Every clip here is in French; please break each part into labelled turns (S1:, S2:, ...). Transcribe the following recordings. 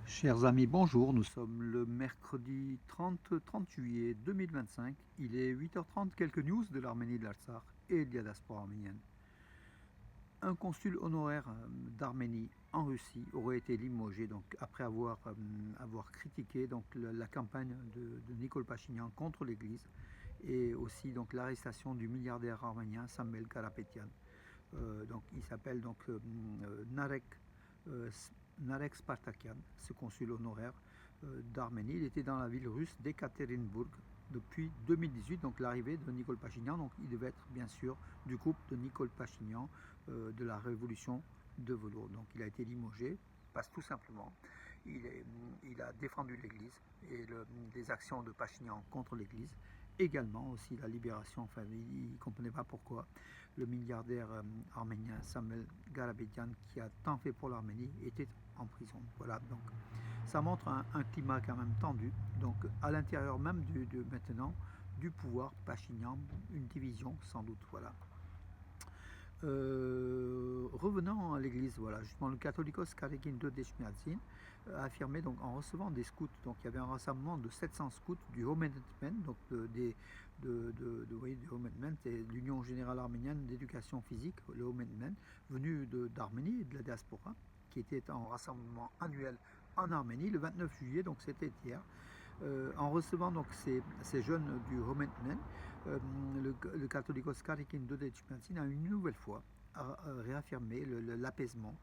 S1: Chers amis, bonjour. Nous sommes le mercredi 30 juillet 2025. Il est 8h30. Quelques news de l'Arménie de l'Artsakh et de la diaspora arménienne. Un consul honoraire d'Arménie en Russie aurait été limogé donc, après avoir critiqué la campagne de Nicole Pachinian contre l'Église et aussi l'arrestation du milliardaire arménien Samuel Karapetyan. Il s'appelle Narek, euh, Narek Spartakian, ce consul honoraire d'Arménie. Il était dans la ville russe d'Ekaterinbourg depuis 2018, donc l'arrivée de Nicole Pachinian. Donc il devait être bien sûr du groupe de Nicole Pachinian de la révolution de velours. Donc il a été limogé parce tout simplement il a défendu l'Église et les actions de Pachinian contre l'Église. Également aussi la libération, enfin il ne comprenait pas pourquoi le milliardaire arménien Samuel Garabedian, qui a tant fait pour l'Arménie, était en prison. Voilà, donc ça montre un climat quand même tendu, donc à l'intérieur même maintenant du pouvoir Pachinian, une division sans doute, voilà. Revenant à l'église, voilà, justement, le catholicos Karekin de Deshmiadzin a affirmé donc en recevant des scouts, donc il y avait un rassemblement de 700 scouts du Homenetmen, donc c'est l'Union Générale Arménienne d'Éducation Physique, le Homenetmen, venu d'Arménie et de la diaspora, qui était en rassemblement annuel en Arménie le 29 juillet, donc c'était hier. En recevant donc ces jeunes du Homenetmen, le catholicos Karikin Dodecmatin a une nouvelle fois réaffirmé l'apaisement.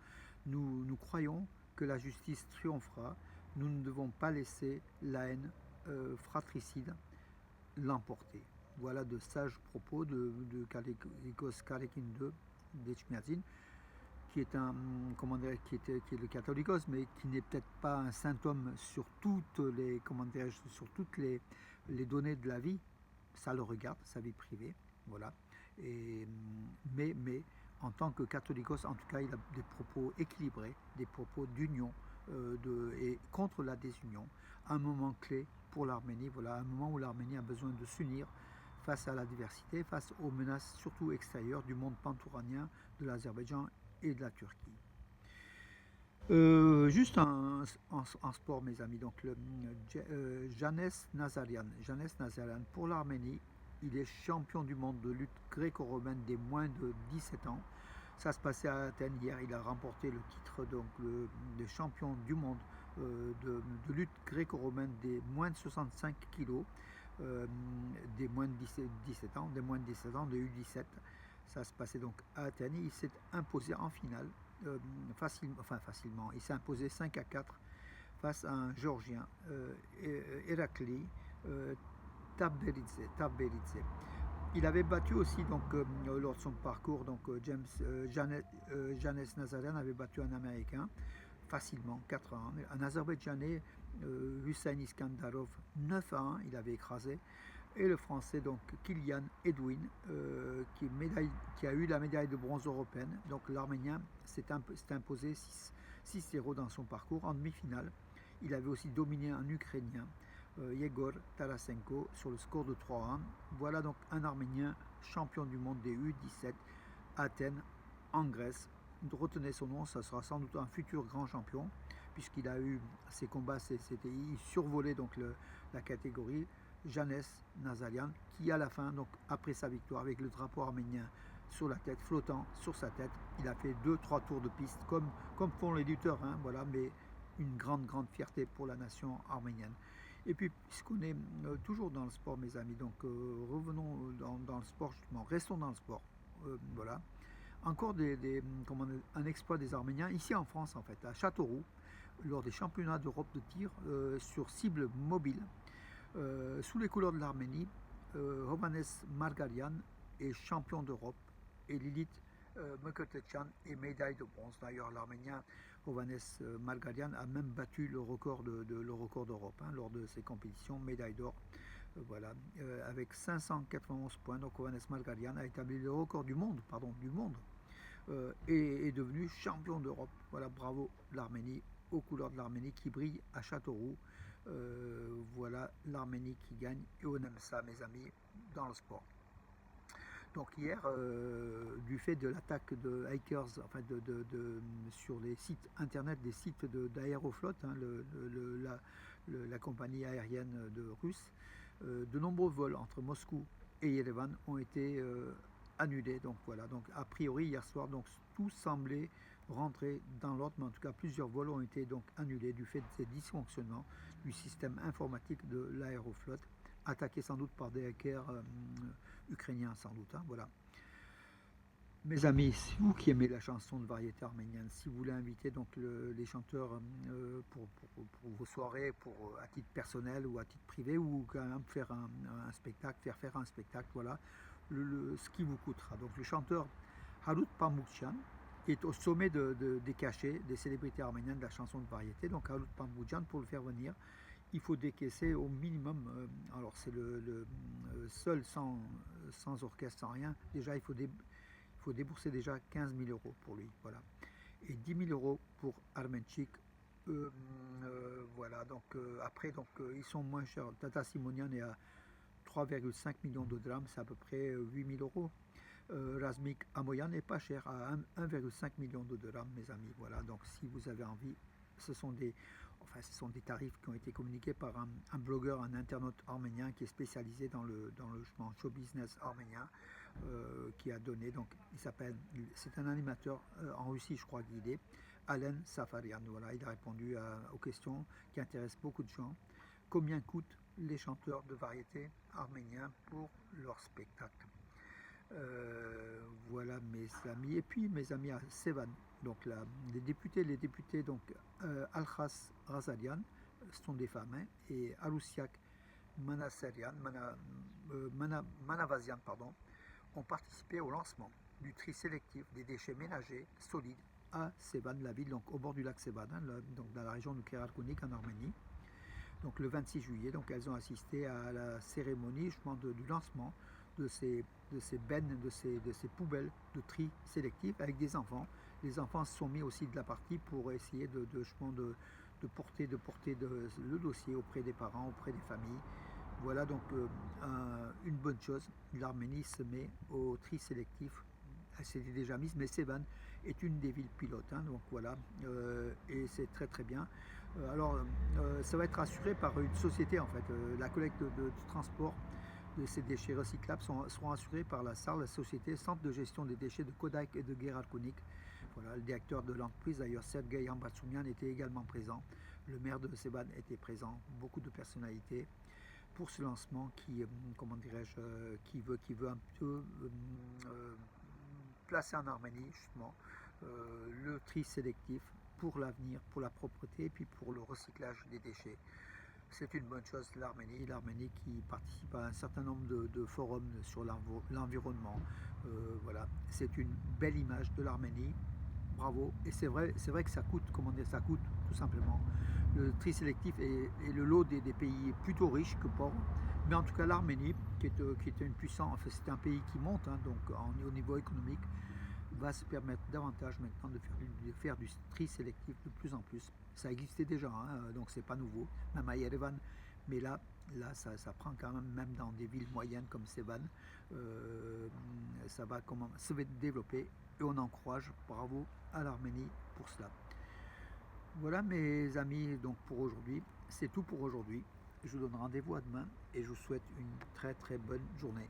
S1: Nous croyons que la justice triomphera. Nous ne devons pas laisser la haine fratricide l'emporter. Voilà de sages propos de catholicos Karikin Dodecmatin, qui est qui est le catholicos, mais qui n'est peut-être pas un saint homme sur toutes les données de la vie. Ça le regarde, sa vie privée, voilà. Et, mais en tant que catholicos, en tout cas, il a des propos équilibrés, des propos d'union et contre la désunion. Un moment clé pour l'Arménie, voilà, un moment où l'Arménie a besoin de s'unir face à la diversité, face aux menaces surtout extérieures du monde pantouranien, de l'Azerbaïdjan et de la Turquie. Juste en sport, mes amis. Donc, Janes Nazarian. Janes Nazarian, pour l'Arménie, il est champion du monde de lutte gréco-romaine des moins de 17 ans. Ça se passait à Athènes hier. Il a remporté le titre de champion du monde de lutte gréco-romaine des moins de 65 kilos, des moins de 17 ans, des moins de 17 ans, de U17. Ça se passait donc à Athènes. Il s'est imposé en finale facilement. Il s'est imposé 5-4 face à un Géorgien, Herakli Tabberidze. Il avait battu aussi lors de son parcours Janes Nazarian avait battu un Américain facilement 4-1. Un Azerbaïdjanais, Hussein Iskandarov, 9-1, il avait écrasé. Et le français Kylian Edwin qui a eu la médaille de bronze européenne. Donc l'Arménien s'est imposé 6-0 dans son parcours en demi-finale. Il avait aussi dominé un Ukrainien, Yegor Tarasenko, sur le score de 3-1. Voilà donc un Arménien champion du monde des U17 Athènes en Grèce. Retenez son nom, ça sera sans doute un futur grand champion puisqu'il a eu ses combats, il survolait la catégorie. Janes Nazarian, qui à la fin, donc après sa victoire avec le drapeau arménien sur la tête, flottant sur sa tête, il a fait 2-3 tours de piste comme font les lutteurs, hein, voilà, mais une grande fierté pour la nation arménienne. Et puis, puisqu'on est toujours dans le sport, mes amis, donc revenons dans le sport, justement, restons dans le sport, voilà. Encore un exploit des Arméniens, ici en France en fait, à Châteauroux, lors des championnats d'Europe de tir sur cible mobile. Sous les couleurs de l'Arménie, Hovannes Margarian est champion d'Europe et Lilith Mekotechan est médaille de bronze. D'ailleurs, l'Arménien Hovannes Margarian a même battu le record d'Europe lors de ces compétitions, médaille d'or. Voilà, avec 591 points. Donc Hovannes Margarian a établi le record du monde, et est devenu champion d'Europe. Voilà, bravo l'Arménie, aux couleurs de l'Arménie qui brille à Châteauroux. Voilà l'Arménie qui gagne et on aime ça, mes amis, dans le sport. Donc hier, du fait de l'attaque de hackers, enfin sur les sites internet des sites d'Aeroflot, hein, la compagnie aérienne de russe, de nombreux vols entre Moscou et Yerevan ont été annulés. Donc voilà, donc a priori hier soir, donc tout semblait rentrer dans l'ordre, mais en tout cas plusieurs vols ont été donc annulés du fait de ces dysfonctionnements du système informatique de l'Aeroflot, attaqué sans doute par des hackers ukrainiens sans doute. Hein, voilà. Mes amis, si vous qui aimez la chanson de variété arménienne, si vous voulez inviter donc les chanteurs pour vos soirées, à titre personnel ou à titre privé, ou quand même faire un spectacle, faire un spectacle, voilà, ce qui vous coûtera. Donc le chanteur Harout Pamukjian est au sommet des cachets des célébrités arméniennes de la chanson de variété. Donc Harout Pamukjian, pour le faire venir, il faut décaisser au minimum, alors c'est le seul sans orchestre, sans rien, déjà il faut débourser déjà 15 000 euros pour lui, voilà. Et 10 000 euros pour Armenchik. Voilà, donc après, donc, ils sont moins chers. Tata Simonian est à 3,5 millions de dirhams, c'est à peu près 8 000 euros. Razmik Amoyan n'est pas cher, à 1,5 million de dirhams, mes amis. Voilà, donc si vous avez envie, ce sont des tarifs qui ont été communiqués par un blogueur, un internaute arménien qui est spécialisé dans le show business arménien, qui a donné, donc c'est un animateur en Russie, je crois, guidé, Alen Safarian. Voilà, il a répondu aux questions qui intéressent beaucoup de gens. Combien coûtent les chanteurs de variété arméniens pour leur spectacle? Voilà mes amis. Et puis mes amis à Sevan, donc les députés donc Alkhas Razalian, sont des femmes, hein, et Alousiak Manavazian, pardon, ont participé au lancement du tri sélectif des déchets ménagers solides à Sevan, la ville, donc au bord du lac Sevan, hein, donc dans la région de Kheralkounik en Arménie. Donc le 26 juillet, donc elles ont assisté à la cérémonie justement du lancement de ces bennes, de ces poubelles de tri sélectif avec des enfants. Les enfants se sont mis aussi de la partie pour essayer de porter le dossier auprès des parents, auprès des familles. Voilà donc une bonne chose. L'Arménie se met au tri sélectif. Elle s'était déjà mise, mais Sevan est une des villes pilotes, hein, donc voilà, et c'est très très bien. Alors, ça va être assuré par une société en fait. La collecte de transport de ces déchets recyclables seront assurés par la SAR, la société Centre de gestion des déchets de Kodak et de Kheralkounik. Voilà, le directeur de l'entreprise, d'ailleurs, Sergei Ambatsoumian, était également présent. Le maire de Sevan était présent. Beaucoup de personnalités pour ce lancement comment dirais-je, qui veut un peu placer en Arménie justement le tri sélectif pour l'avenir, pour la propreté et puis pour le recyclage des déchets. C'est une bonne chose, l'Arménie qui participe à un certain nombre de forums sur l'environnement. Voilà, c'est une belle image de l'Arménie. Bravo. Et c'est vrai que ça coûte, comment dire, ça coûte tout simplement. Le tri sélectif est le lot des pays plutôt riches que pauvres. Mais en tout cas, l'Arménie, qui est une puissance, enfin, c'est un pays qui monte, hein, donc au niveau économique, va se permettre davantage maintenant de faire du tri sélectif de plus en plus. Ça existait déjà, hein, donc c'est pas nouveau, même à Yerevan, mais là ça prend quand même dans des villes moyennes comme Sevan, ça va se développer et on encourage. Bravo à l'Arménie pour cela. Voilà mes amis, donc pour aujourd'hui, c'est tout pour aujourd'hui. Je vous donne rendez-vous à demain et je vous souhaite une très très bonne journée.